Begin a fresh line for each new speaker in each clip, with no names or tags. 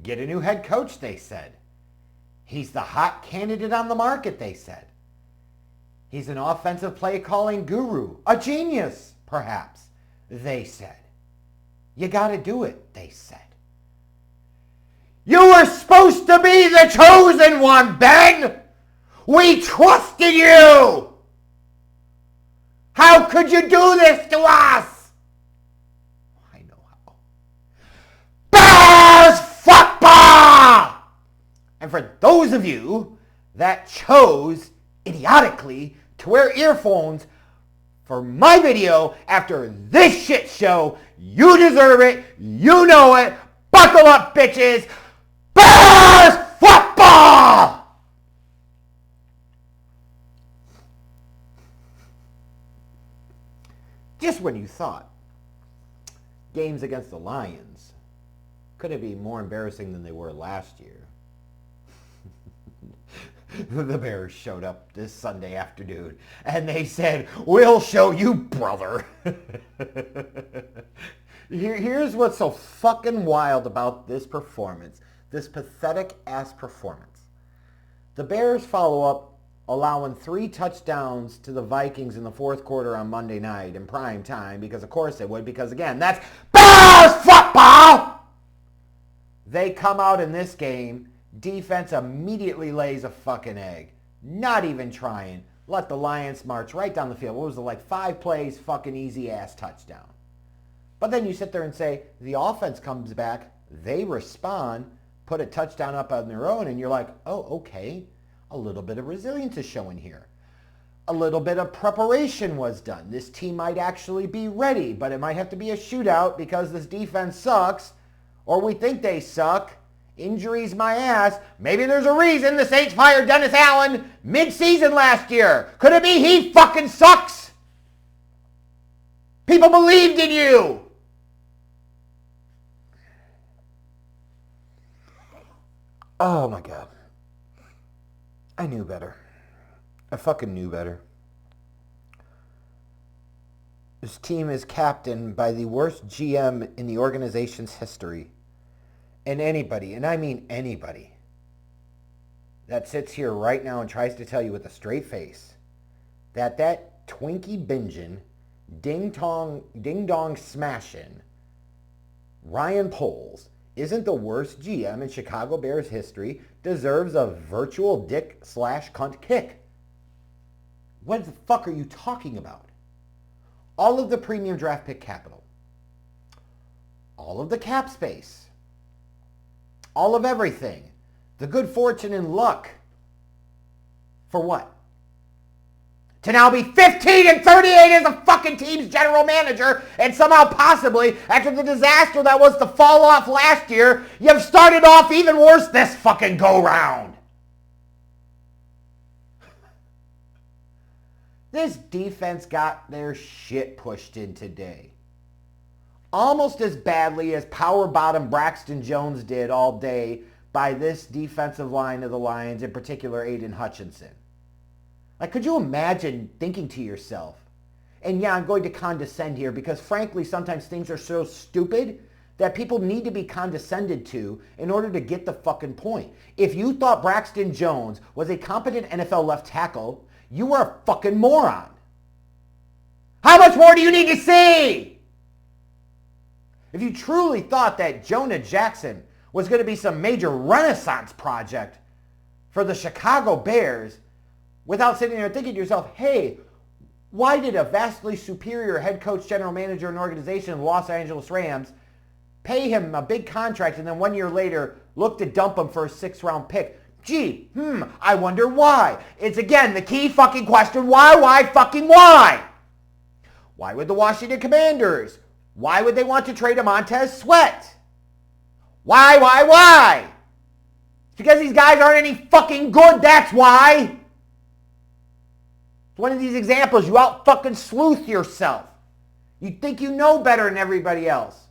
Get a new head coach, they said. He's the hot candidate on the market, they said. He's an offensive play calling guru, a genius, perhaps, they said. You got to do it, they said. You were supposed to be the chosen one, Ben! We trusted you! How could you do this to us? I know how. Bears football! And for those of you that chose, idiotically, to wear earphones for my video after this shit show, you deserve it, you know it, buckle up, bitches! Bears football! Just when you thought games against the Lions couldn't be more embarrassing than they were last year, the Bears showed up this Sunday afternoon and they said, "We'll show you, brother." Here's what's so fucking wild about this performance, this pathetic-ass performance. The Bears follow up allowing 3 touchdowns to the Vikings in the fourth quarter on Monday night in prime time, because of course they would, because again, that's Bears football! They come out in this game, defense immediately lays a fucking egg. Not even trying. Let the Lions march right down the field. What was it, like 5 plays, fucking easy-ass touchdown. But then you sit there and say, the offense comes back, they respond, put a touchdown up on their own, and you're like, oh, okay. A little bit of resilience is showing here. A little bit of preparation was done. This team might actually be ready, but it might have to be a shootout because this defense sucks, or we think they suck. Injuries my ass. Maybe there's a reason the Saints fired Dennis Allen mid-season last year. Could it be he fucking sucks? People believed in you. Oh my God. I knew better. I fucking knew better. This team is captained by the worst GM in the organization's history. And anybody, and I mean anybody, that sits here right now and tries to tell you with a straight face that Twinkie binging, ding-dong smashing Ryan Poles isn't the worst GM in Chicago Bears history deserves a virtual dick/cunt kick. What the fuck are you talking about? All of the premium draft pick capital, all of the cap space, all of everything, the good fortune and luck. For what? To now be 15-38 as a fucking team's general manager, and somehow possibly, after the disaster that was the fall off last year, you've started off even worse this fucking go-round. This defense got their shit pushed in today. Almost as badly as power bottom Braxton Jones did all day by this defensive line of the Lions, in particular Aiden Hutchinson. Like, could you imagine thinking to yourself, and yeah, I'm going to condescend here because frankly, sometimes things are so stupid that people need to be condescended to in order to get the fucking point. If you thought Braxton Jones was a competent NFL left tackle, you were a fucking moron. How much more do you need to see? If you truly thought that Jonah Jackson was going to be some major renaissance project for the Chicago Bears, without sitting there thinking to yourself, hey, why did a vastly superior head coach, general manager, and organization in the Los Angeles Rams pay him a big contract and then 1 year later look to dump him for a 6th-round pick? Gee, I wonder why. It's again the key fucking question, why fucking why? Why would the Washington Commanders? Why would they want to trade a Montez Sweat? Why? It's because these guys aren't any fucking good, that's why. One of these examples, you out fucking sleuth yourself. You think you know better than everybody else.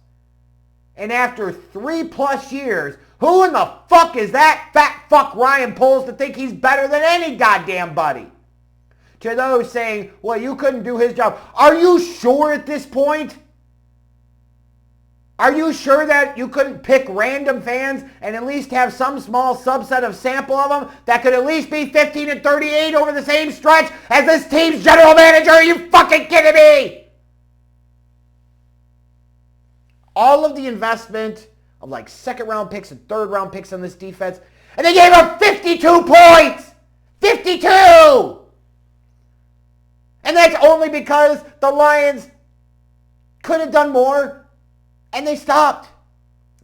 And after 3+ years, who in the fuck is that fat fuck Ryan Poles to think he's better than any goddamn buddy? To those saying, well, you couldn't do his job. Are you sure at this point? Are you sure that you couldn't pick random fans and at least have some small subset of sample of them that could at least be 15-38 over the same stretch as this team's general manager? Are you fucking kidding me? All of the investment of like second round picks and third round picks on this defense, and they gave up 52 points! 52! And that's only because the Lions could have done more. And they stopped.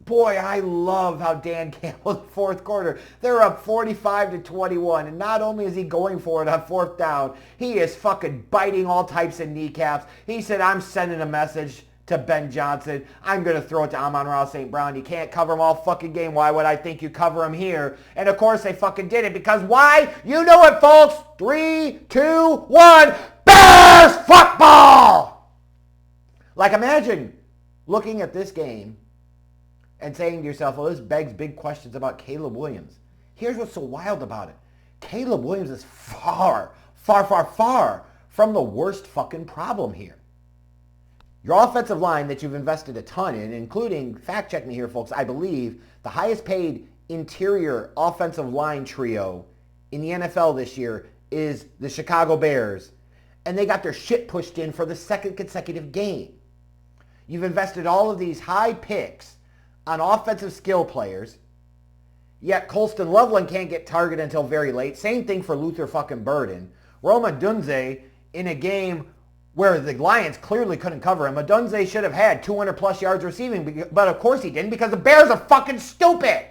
Boy, I love how Dan Campbell in the fourth quarter, they're up 45-21. And not only is he going for it on fourth down, he is fucking biting all types of kneecaps. He said, I'm sending a message to Ben Johnson. I'm going to throw it to Amon-Ra St. Brown. You can't cover him all fucking game. Why would I think you cover him here? And of course they fucking did it. Because why? You know it, folks. 3, 2, 1. Bears football! Like, imagine looking at this game and saying to yourself, well, this begs big questions about Caleb Williams. Here's what's so wild about it. Caleb Williams is far from the worst fucking problem here. Your offensive line that you've invested a ton in, including, fact check me here, folks, I believe the highest paid interior offensive line trio in the NFL this year is the Chicago Bears. And they got their shit pushed in for the second consecutive game. You've invested all of these high picks on offensive skill players, yet Colston Loveland can't get targeted until very late. Same thing for Luther fucking Burden. Rome Odunze in a game where the Lions clearly couldn't cover him. Odunze should have had 200 plus yards receiving, but of course he didn't because the Bears are fucking stupid.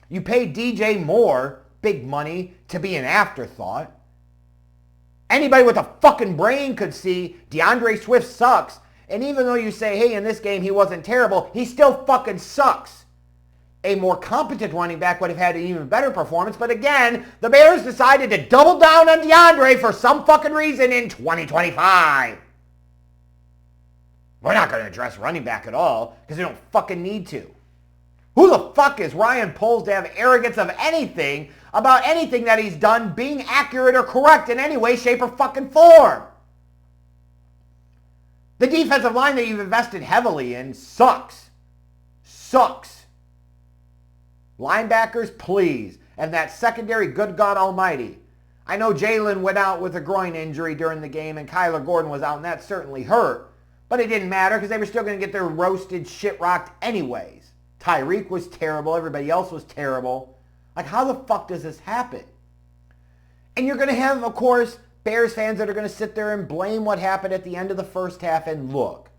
You paid DJ Moore big money to be an afterthought. Anybody with a fucking brain could see DeAndre Swift sucks. And even though you say, hey, in this game he wasn't terrible, he still fucking sucks. A more competent running back would have had an even better performance. But again, the Bears decided to double down on DeAndre for some fucking reason in 2025. We're not going to address running back at all because we don't fucking need to. Who the fuck is Ryan Poles to have arrogance of anything about anything that he's done being accurate or correct in any way, shape, or fucking form? The defensive line that you've invested heavily in sucks. Sucks. Linebackers, please. And that secondary, good God almighty. I know Jalen went out with a groin injury during the game and Kyler Gordon was out, and that certainly hurt. But it didn't matter because they were still going to get their roasted shit rocked anyways. Tyreek was terrible. Everybody else was terrible. Like, how the fuck does this happen? And you're going to have, of course, Bears fans that are going to sit there and blame what happened at the end of the first half. And look,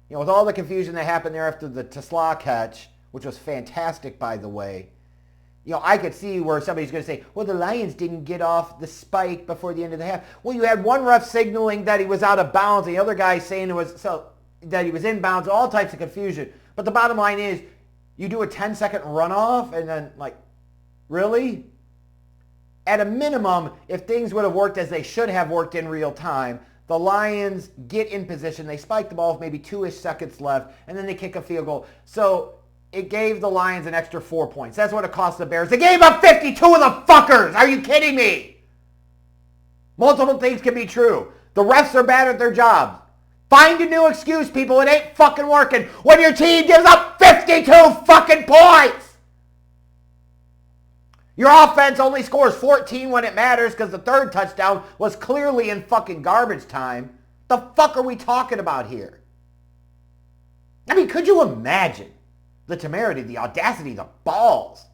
you know, with all the confusion that happened there after the Tesla catch, which was fantastic, by the way, you know, I could see where somebody's going to say, well, the Lions didn't get off the spike before the end of the half. Well, you had one ref signaling that he was out of bounds, and the other guy saying that he was in bounds, all types of confusion. But the bottom line is, you do a 10-second runoff, and then, like, really? At a minimum, if things would have worked as they should have worked in real time, the Lions get in position, they spike the ball with maybe 2-ish seconds left, and then they kick a field goal. So it gave the Lions an extra 4 points. That's what it cost the Bears. They gave up 52 of the fuckers! Are you kidding me? Multiple things can be true. The refs are bad at their job. Find a new excuse, people. It ain't fucking working when your team gives up 52 fucking points! Your offense only scores 14 when it matters because the third touchdown was clearly in fucking garbage time. The fuck are we talking about here? I mean, could you imagine the temerity, the audacity, the balls,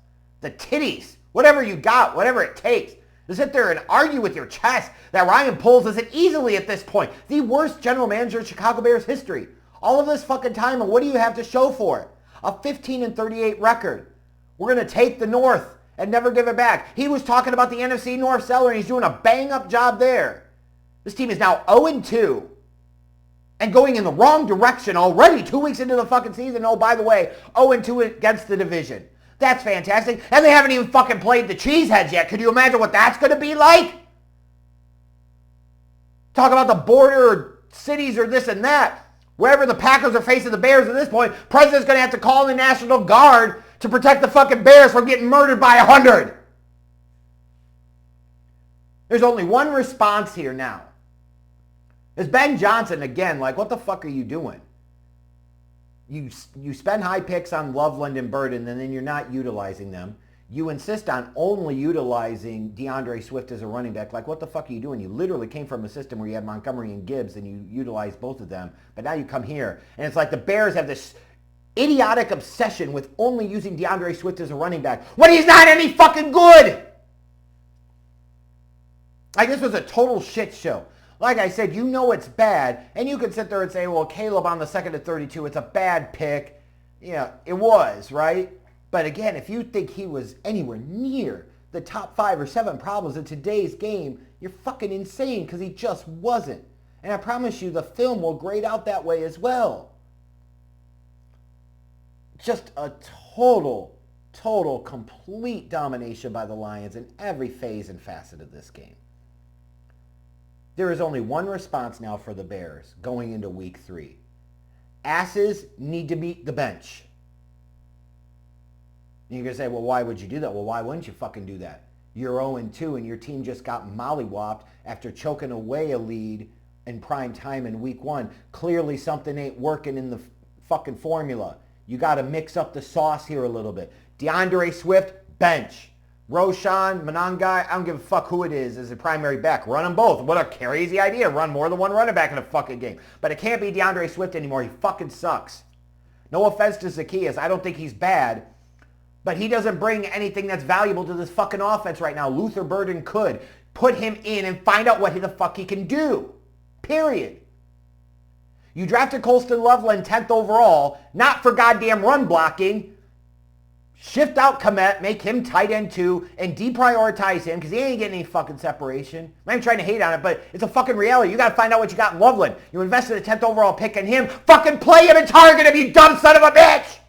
the titties, whatever you got, whatever it takes, to sit there and argue with your chest that Ryan Poles isn't easily at this point the worst general manager in Chicago Bears history. All of this fucking time, and what do you have to show for it? A 15-38 record. We're going to take the North and never give it back. He was talking about the NFC North cellar, and he's doing a bang-up job there. This team is now 0-2 and going in the wrong direction already 2 weeks into the fucking season. Oh, by the way, 0-2 against the division. That's fantastic. And they haven't even fucking played the Cheeseheads yet. Could you imagine what that's going to be like? Talk about the border cities or this and that. Wherever the Packers are facing the Bears at this point, President's going to have to call the National Guard to protect the fucking Bears from getting murdered by 100. There's only one response here now. It's Ben Johnson again, like, what the fuck are you doing? You spend high picks on Loveland and Burden, and then you're not utilizing them. You insist on only utilizing DeAndre Swift as a running back. Like, what the fuck are you doing? You literally came from a system where you had Montgomery and Gibbs, and you utilized both of them. But now you come here, and it's like the Bears have this idiotic obsession with only using DeAndre Swift as a running back when he's not any fucking good. Like, this was a total shit show. Like I said, you know it's bad, and you could sit there and say, well, Caleb on the 2nd to 32, it's a bad pick. Yeah, it was, right? But again, if you think he was anywhere near the top 5 or 7 problems in today's game, you're fucking insane, because he just wasn't. And I promise you, the film will grade out that way as well. Just a total, complete domination by the Lions in every phase and facet of this game. There is only one response now for the Bears going into week 3. Asses need to beat the bench. And you're going to say, well, why would you do that? Well, why wouldn't you fucking do that? You're 0-2 and your team just got mollywopped after choking away a lead in prime time in week 1. Clearly something ain't working in the fucking formula. You got to mix up the sauce here a little bit. DeAndre Swift, bench. Roshan, Monangai, I don't give a fuck who it is as a primary back. Run them both. What a crazy idea. Run more than one running back in a fucking game. But it can't be DeAndre Swift anymore. He fucking sucks. No offense to Zacchaeus. I don't think he's bad. But he doesn't bring anything that's valuable to this fucking offense right now. Luther Burden could. Put him in and find out what the fuck he can do. Period. You drafted Colston Loveland 10th overall, not for goddamn run blocking. Shift out Kmet, make him tight end 2, and deprioritize him because he ain't getting any fucking separation. I'm not even trying to hate on it, but it's a fucking reality. You got to find out what you got in Loveland. You invested a 10th overall pick in him. Fucking play him and target him, you dumb son of a bitch!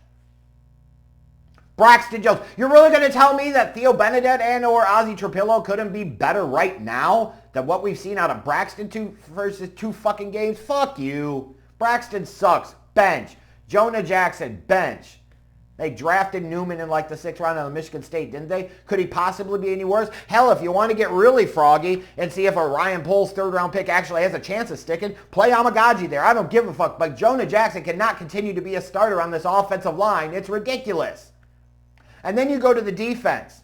Braxton Jones. You're really going to tell me that Theo Benedette and or Ozzie Trapillo couldn't be better right now than what we've seen out of Braxton versus 2 fucking games? Fuck you. Braxton sucks. Bench. Jonah Jackson. Bench. They drafted Newman in like the 6th round out of Michigan State, didn't they? Could he possibly be any worse? Hell, if you want to get really froggy and see if a Ryan Poles 3rd round pick actually has a chance of sticking, play Amagaji there. I don't give a fuck. But Jonah Jackson cannot continue to be a starter on this offensive line. It's ridiculous. And then you go to the defense.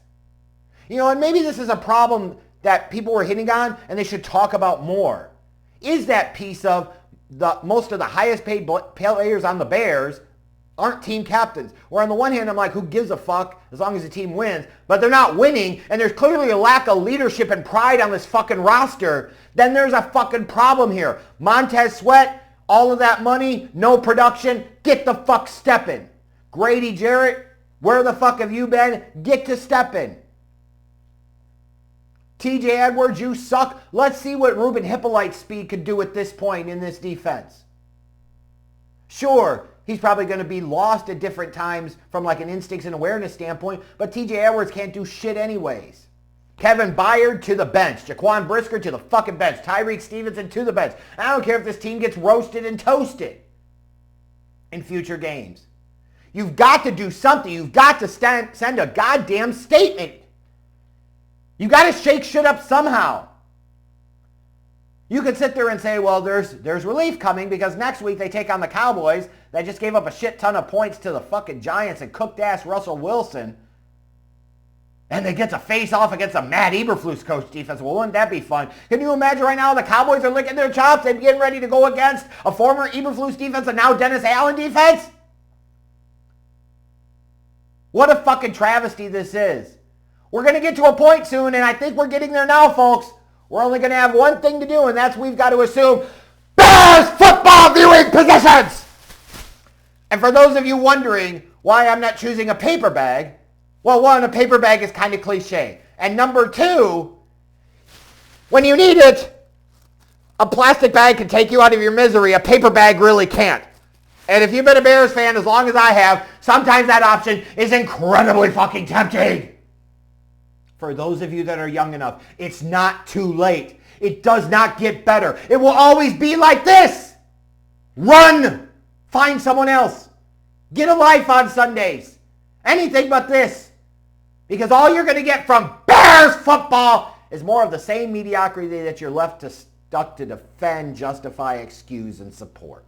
You know, and maybe this is a problem that people were hitting on and they should talk about more. Is that piece of most of the highest paid players on the Bears aren't team captains. Where on the one hand, I'm like, who gives a fuck as long as the team wins? But they're not winning, and there's clearly a lack of leadership and pride on this fucking roster. Then there's a fucking problem here. Montez Sweat, all of that money, no production, get the fuck stepping. Grady Jarrett, where the fuck have you been? Get to stepping. TJ Edwards, you suck. Let's see what Ruben Hippolyte's speed could do at this point in this defense. Sure, he's probably going to be lost at different times from like an instincts and awareness standpoint, but TJ Edwards can't do shit anyways. Kevin Byard to the bench. Jaquan Brisker to the fucking bench. Tyreek Stevenson to the bench. I don't care if this team gets roasted and toasted in future games. You've got to do something. You've got to send a goddamn statement. You got to shake shit up somehow. You could sit there and say, well, there's relief coming because next week they take on the Cowboys. They just gave up a shit ton of points to the fucking Giants and cooked-ass Russell Wilson. And they get to face off against a Matt Eberflus coach defense. Well, wouldn't that be fun? Can you imagine right now the Cowboys are licking their chops and getting ready to go against a former Eberflus defense and now Dennis Allen defense? What a fucking travesty this is. We're going to get to a point soon, and I think we're getting there now, folks. We're only going to have one thing to do, and that's we've got to assume Bears football viewing positions. And for those of you wondering why I'm not choosing a paper bag, well, one, a paper bag is kind of cliche. And number 2, when you need it, a plastic bag can take you out of your misery. A paper bag really can't. And if you've been a Bears fan as long as I have, sometimes that option is incredibly fucking tempting. For those of you that are young enough, it's not too late. It does not get better. It will always be like this. Run. Find someone else. Get a life on Sundays. Anything but this. Because all you're going to get from Bears football is more of the same mediocrity that you're left stuck to defend, justify, excuse, and support.